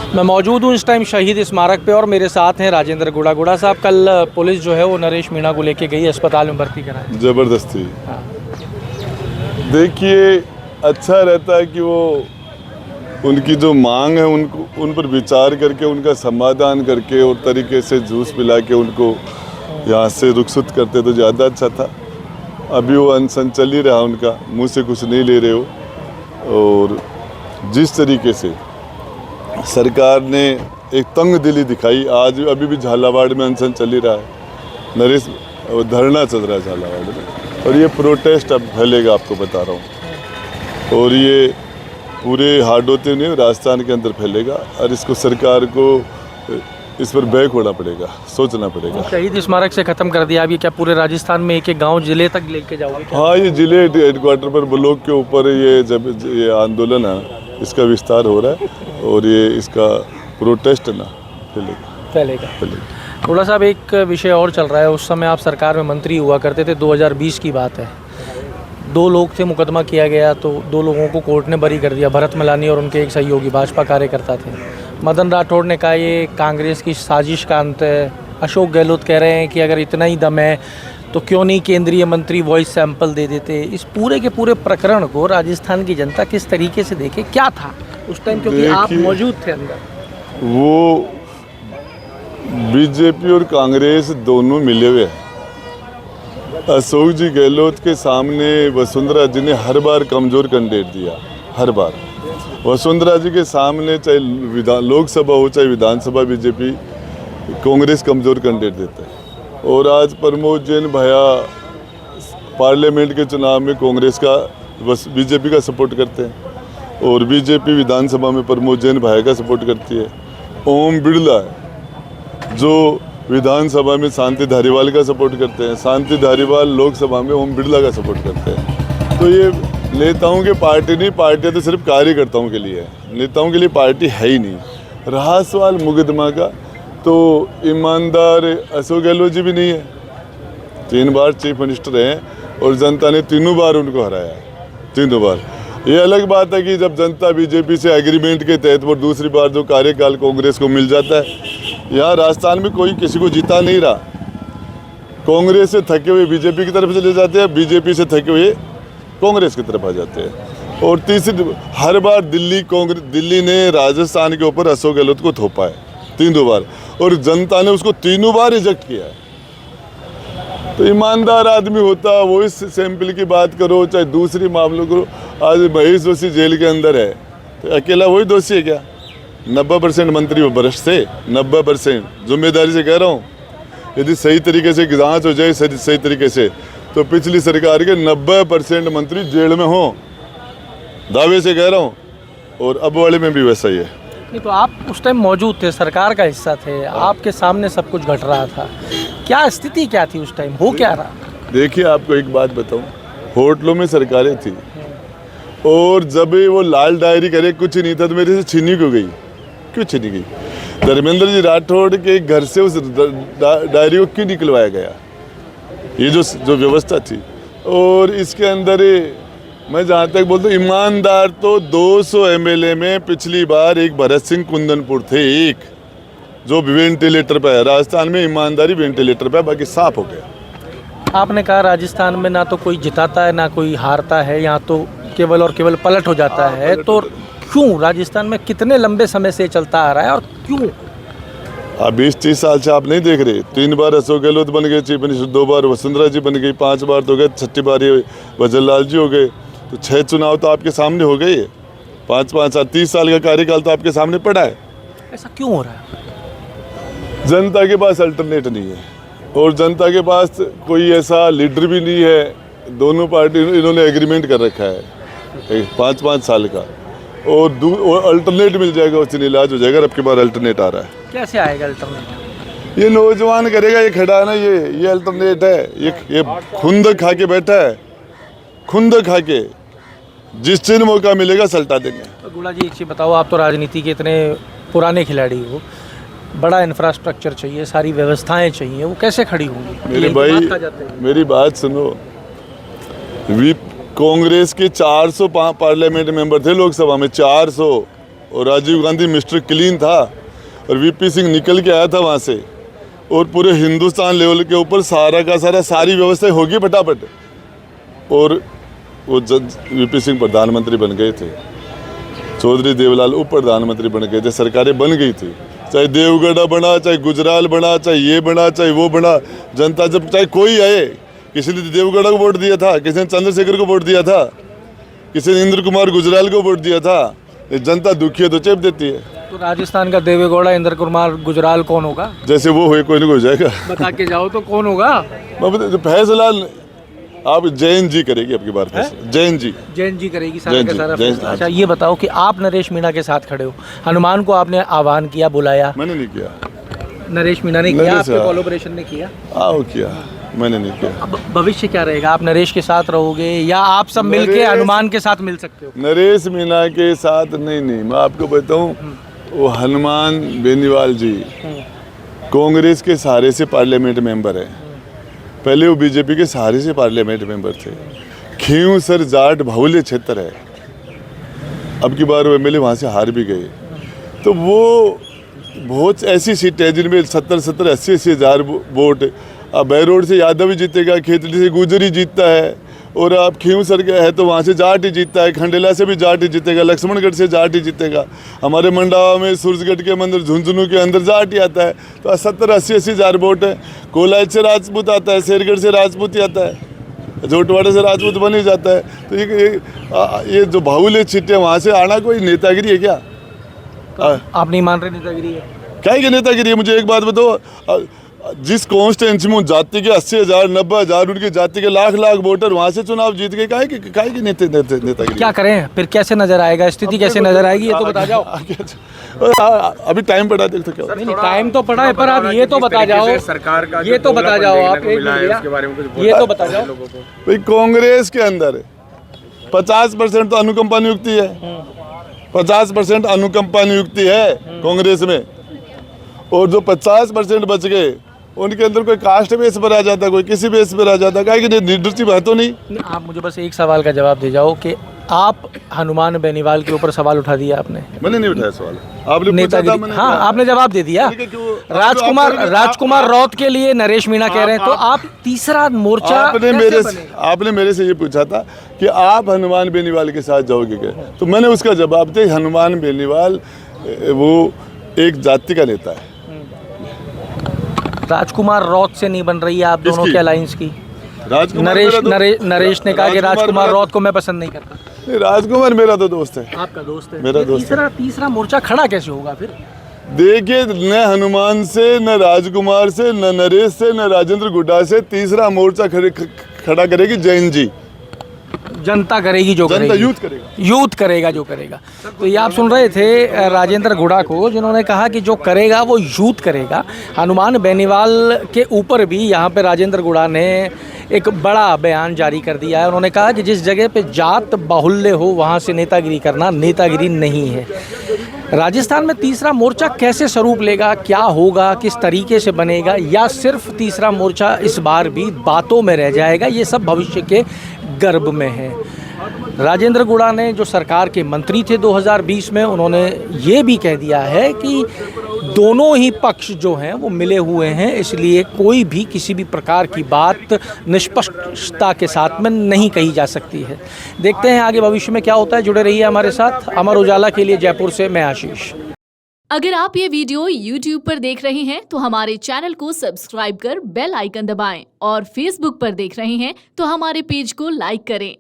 मैं मौजूद हूँ इस टाइम शहीद स्मारक पे और मेरे साथ हैं राजेंद्र गुड़ा साहब। कल पुलिस जो है वो नरेश मीणा को लेके गई अस्पताल में भर्ती कराया ज़बरदस्ती। हाँ। देखिए, अच्छा रहता है कि वो उनकी जो मांग है उन पर विचार करके उनका समाधान करके और तरीके से जूस पिला के उनको यहाँ से रुखसत करते तो ज़्यादा अच्छा था। अभी वो अनशन चल ही रहा, उनका मुँह से कुछ नहीं ले रहे हो। और जिस तरीके से सरकार ने एक तंग दिली दिखाई, आज अभी भी झालावाड़ में अनशन चल ही रहा है, नरेश धरना चल रहा है झालावाड़ में, और ये प्रोटेस्ट अब फैलेगा, आपको बता रहा हूँ। और ये पूरे हाडोते में राजस्थान के अंदर फैलेगा और इसको सरकार को इस पर बैक होना पड़ेगा, सोचना पड़ेगा। शहीद स्मारक से ख़त्म कर दिया, अभी क्या पूरे राजस्थान में एक एक गाँव जिले तक लेके जाओगे? हाँ, ये जिले हेडक्वार्टर पर ब्लॉक के ऊपर ये आंदोलन है, इसका विस्तार हो रहा है और ये इसका प्रोटेस्ट ना फैलेगा। गुड़ा साहब, एक विषय और चल रहा है। उस समय आप सरकार में मंत्री हुआ करते थे, 2020 की बात है। 2 लोग थे, मुकदमा किया गया तो 2 लोगों को कोर्ट ने बरी कर दिया, भरत मलानी और उनके एक सहयोगी भाजपा कार्यकर्ता थे। मदन राठौड़ ने कहा ये कांग्रेस की साजिश का अंत है। अशोक गहलोत कह रहे हैं कि अगर इतना ही दम है तो क्यों नहीं केंद्रीय मंत्री वॉइस सैंपल दे देते। इस पूरे के पूरे प्रकरण को राजस्थान की जनता किस तरीके से देखे, क्या था उस टाइम, क्योंकि आप मौजूद थे अंदर? वो बीजेपी और कांग्रेस दोनों मिले हुए हैं। अशोक जी गहलोत के सामने वसुंधरा जी ने हर बार कमज़ोर कैंडिडेट दिया, हर बार। वसुंधरा जी के सामने चाहे लोकसभा हो चाहे विधानसभा, बीजेपी कांग्रेस कमज़ोर कैंडिडेट देता है। और आज प्रमोद जैन भैया पार्लियामेंट के चुनाव में कांग्रेस का बीजेपी का सपोर्ट करते हैं और बीजेपी विधानसभा में प्रमोद जैन भैया का सपोर्ट करती है। ओम बिरला जो विधानसभा में शांति धारीवाल का सपोर्ट करते हैं, शांति धारीवाल लोकसभा में ओम बिरला का सपोर्ट करते हैं। तो ये नेताओं की पार्टी नहीं, पार्टी तो सिर्फ कार्यकर्ताओं के लिए है, नेताओं के लिए पार्टी है ही नहीं। रहा सवाल मुकदमा का, तो ईमानदार अशोक गहलोत जी भी नहीं है। 3 बार चीफ मिनिस्टर हैं और जनता ने 3 बार उनको हराया है, 3 बार। ये अलग बात है कि जब जनता बीजेपी से एग्रीमेंट के तहत वो दूसरी बार जो कार्यकाल कांग्रेस को मिल जाता है। यहाँ राजस्थान में कोई किसी को जीता नहीं रहा। कांग्रेस से थके हुए बीजेपी की तरफ चले जाते हैं, बीजेपी से थके हुए कांग्रेस की तरफ आ जाते हैं। और तीसरी हर बार दिल्ली ने राजस्थान के ऊपर अशोक गहलोत को थोपा है 3 बार, और जनता ने उसको 3 बार रिजेक्ट किया है। तो ईमानदार आदमी होता वो इस सैंपल की बात करो चाहे दूसरी मामलों करो। आज महेश जोशी जेल के अंदर है तो अकेला वही दोषी है क्या? 90% मंत्री वो भ्रष्ट थे, 90%। जिम्मेदारी से कह रहा हूँ, यदि सही तरीके से जांच हो जाए सही तरीके से तो पिछली सरकार के 90% मंत्री जेल में हों, दावे से कह रहा हूँ। और अब वाले में भी वैसा ही है। नहीं तो आप उस टाइम मौजूद थे, सरकार का हिस्सा थे, आपके सामने सब कुछ घट रहा था। क्या स्थिति क्या थी उस टाइम, हो क्या रहा? देखिए, आपको एक बात बताऊं, होटलों में सरकारें थी और जब वो लाल डायरी करे कुछ नहीं था तो मेरे से छीनी क्यों गई? क्यों छीनी गई? धर्मेंद्र जी राठौड़ के घर से उस डायरी को क्यों निकलवाया गया? ये जो व्यवस्था थी। और इसके अंदर मैं जहाँ तक बोलता हूँ, ईमानदार तो 200 MLA में पिछली बार एक भरत सिंह कुंदनपुर थे, एक जो वेंटिलेटर पे है। राजस्थान में ईमानदारी वेंटिलेटर पे है, बाकी साफ हो गया। आपने कहा राजस्थान में ना तो कोई जिताता है ना कोई हारता है, यहाँ तो केवल और केवल पलट हो जाता है। तो क्यों राजस्थान में कितने लंबे समय से चलता आ रहा है और क्यों? अब 20-30 साल से आप नहीं देख रहे? 3 बार अशोक गहलोत बन गए चीफ मिनिस्टर, 2 बार वसुंधरा जी बन गई, 5 बार तो गए, 6ठी बार ये वजरलाल जी हो गए। तो 6 चुनाव तो आपके सामने हो गए। 5-5 साल, 30 साल का कार्यकाल तो आपके सामने पड़ा है। ऐसा क्यों हो रहा है? जनता के पास अल्टरनेट नहीं है और जनता के पास कोई ऐसा लीडर भी नहीं है। दोनों पार्टी इन्होंने एग्रीमेंट कर रखा है 5-5 साल का, और अल्टरनेट मिल जाएगा, उससे इलाज हो जाएगा। अब के बाद अल्टरनेट आ रहा है। कैसे आएगा अल्टरनेट? ये नौजवान करेगा, ये खड़ा है ना, ये अल्टरनेट है। ये खुंद खा के बैठा है, खुंद खा के जिस दिन मौका मिलेगा सल्टा देंगे। तो गुड़ा जी, एक चीज़ बताओ, आप तो राजनीति के इतने पुराने खिलाड़ी हो, बड़ा इंफ्रास्ट्रक्चर चाहिए, सारी व्यवस्थाएं चाहिए, वो कैसे खड़ी होंगी? मेरे भाई, मेरी बात सुनो। कांग्रेस के 400 पार्लियामेंट मेंबर थे लोकसभा में, 400 और राजीव गांधी मिस्टर क्लीन था और वीपी सिंह निकल के आया था वहाँ से, और पूरे हिंदुस्तान लेवल के ऊपर सारा का सारा सारी व्यवस्था होगी फटाफट, और वो वीपी सिंह प्रधानमंत्री बन गए थे, चौधरी देवलाल उप प्रधानमंत्री बन गए थे, सरकारें बन गई थी, चाहे देवगढ़ बना, चाहे गुजराल बना, चाहे ये बना, चाहे वो बना, जनता जब चाहे कोई आए, किसी ने देवगढ़ को वोट दिया था, किसी ने चंद्रशेखर को वोट दिया था, किसी ने इंद्र कुमार गुजराल को वोट दिया था, जनता दुखी है तो चेप देती है। तो राजस्थान का देवेगौड़ा, इंद्र कुमार गुजराल कौन होगा? जैसे वो हुए कोई ना कोई हो जाएगा। बता के जाओ तो कौन होगा? फैसला आप जैन जी करेगी आपकी बात, जैन जी करेगी सारा का सारा। अच्छा ये बताओ कि आप नरेश मीणा के साथ खड़े हो, हनुमान को आपने आह्वान किया, बुलाया? मैंने नहीं किया, नरेश मीणा ने किया, आपके कोलैबोरेशन ने किया? आओ किया, मैंने नहीं किया। अब भविष्य क्या रहेगा? आप नरेश के साथ रहोगे या आप सब मिलके हनुमान के साथ मिल सकते हो? नरेश मीणा के साथ नहीं, मैं आपको बताऊं, वो हनुमान बेनीवाल जी कांग्रेस के सहारे से पार्लियामेंट मेंबर है, पहले वो बीजेपी के सहारे से पार्लियामेंट मेंबर थे। खींव सर जाट बाहुल्य क्षेत्र है, अब की बार वो एमएलए वहाँ से हार भी गए, तो वो बहुत ऐसी सीटें हैं जिनमें 70-70, 80-80 हज़ार वोट। अब बैरोड से यादव ही जीतेगा, खेतड़ी से गुजरी जीतता है, और आप खींव सर का है तो वहाँ से जाट ही जीतता है, खंडेला से भी जाट ही जीतेगा, लक्ष्मणगढ़ से जाट ही जीतेगा, हमारे मंडावा में सूरजगढ़ के मंदिर झुंझुनू के अंदर जाट ही आता है, तो 70-80 हज़ार वोट है। कोलायत से राजपूत आता है, शेरगढ़ से राजपूत ही आता है, जोटवाड़ा से राजपूत बन ही जाता है। तो ये जो बाहुल्य सीटें वहाँ से आना कोई नेतागिरी है क्या? आप नहीं मान रहे नेतागिरी है? क्या की नेतागिरी है? मुझे एक बात बताओ, जिस कॉन्स्टिट्यूंसी में जाति के 80,000 90,000 उनकी जाति के लाख वोटर वहां से चुनाव जीत गए, काहे की नेतागिरी? क्या करें फिर? कैसे नजर आएगा स्थिति, कैसे नजर आएगी ये तो बता जाओ। अभी टाइम पड़ा, देख तो क्या नहीं, टाइम तो पड़ा है, पर आप ये तो बता जाओ, सरकार का ये तो बता जाओ, आप ये तो बता जाओ भाई, कांग्रेस के अंदर 50% तो अनुकंपा नियुक्ति है, 50% अनुकंपा नियुक्ति है कांग्रेस में, और जो 50% बच गए उनके अंदर कोई कास्ट बेस पर आ जाता, कोई किसी बेस पर आ जाता, क्या कि निर्दोषी बात तो नहीं। आप मुझे बस एक सवाल का जवाब दे जाओ कि आप हनुमान बेनीवाल के ऊपर सवाल उठा दिया आपने। मैंने नहीं उठाया सवाल, आपने पूछा था, मैंने हाँ आपने जवाब दे दिया। राजकुमार रौत के लिए नरेश मीणा कह रहे हैं, तो आप तीसरा मोर्चा आपने मेरे से ये पूछा था कि आप हनुमान बेनीवाल के साथ जाओगे क्या, तो मैंने उसका जवाब दिया, हनुमान बेनीवाल वो एक जाति का नेता है। राजकुमार रौत से नहीं बन रही है आप दोनों के अलायंस की? नरेश ने कहा कि राजकुमार रौत को मैं पसंद नहीं करता। राजकुमार मेरा तो दोस्त है। आपका दोस्त है? मेरा दोस्त है। तीसरा मोर्चा खड़ा कैसे होगा फिर? देखिए, न हनुमान से, न राजकुमार से, न नरेश से, न राजेंद्र गुड्डा से, तीसरा मोर्चा खड़ा करेगी जैन जी। जनता करेगी जो जनता करेगी, यूथ करेगा जो करेगा। तो ये आप सुन रहे थे राजेंद्र गुड़ा को, जिन्होंने कहा कि जो करेगा वो यूथ करेगा। हनुमान बेनीवाल के ऊपर भी यहाँ पे राजेंद्र गुड़ा ने एक बड़ा बयान जारी कर दिया है। उन्होंने कहा कि जिस जगह पे जात बाहुल्य हो वहाँ से नेतागिरी करना नेतागिरी नहीं है। राजस्थान में तीसरा मोर्चा कैसे स्वरूप लेगा, क्या होगा, किस तरीके से बनेगा, या सिर्फ तीसरा मोर्चा इस बार भी बातों में रह जाएगा, ये सब भविष्य के गर्भ में है। राजेंद्र गुड़ा ने, जो सरकार के मंत्री थे 2020 में, उन्होंने ये भी कह दिया है कि दोनों ही पक्ष जो हैं वो मिले हुए हैं, इसलिए कोई भी किसी भी प्रकार की बात निष्पक्षता के साथ में नहीं कही जा सकती है। देखते हैं आगे भविष्य में क्या होता है। जुड़े रहिए हमारे साथ। अमर उजाला के लिए जयपुर से मैं आशीष। अगर आप ये वीडियो YouTube पर देख रहे हैं तो हमारे चैनल को सब्सक्राइब कर बेल आइकन दबाएं, और Facebook पर देख रहे हैं तो हमारे पेज को लाइक करें।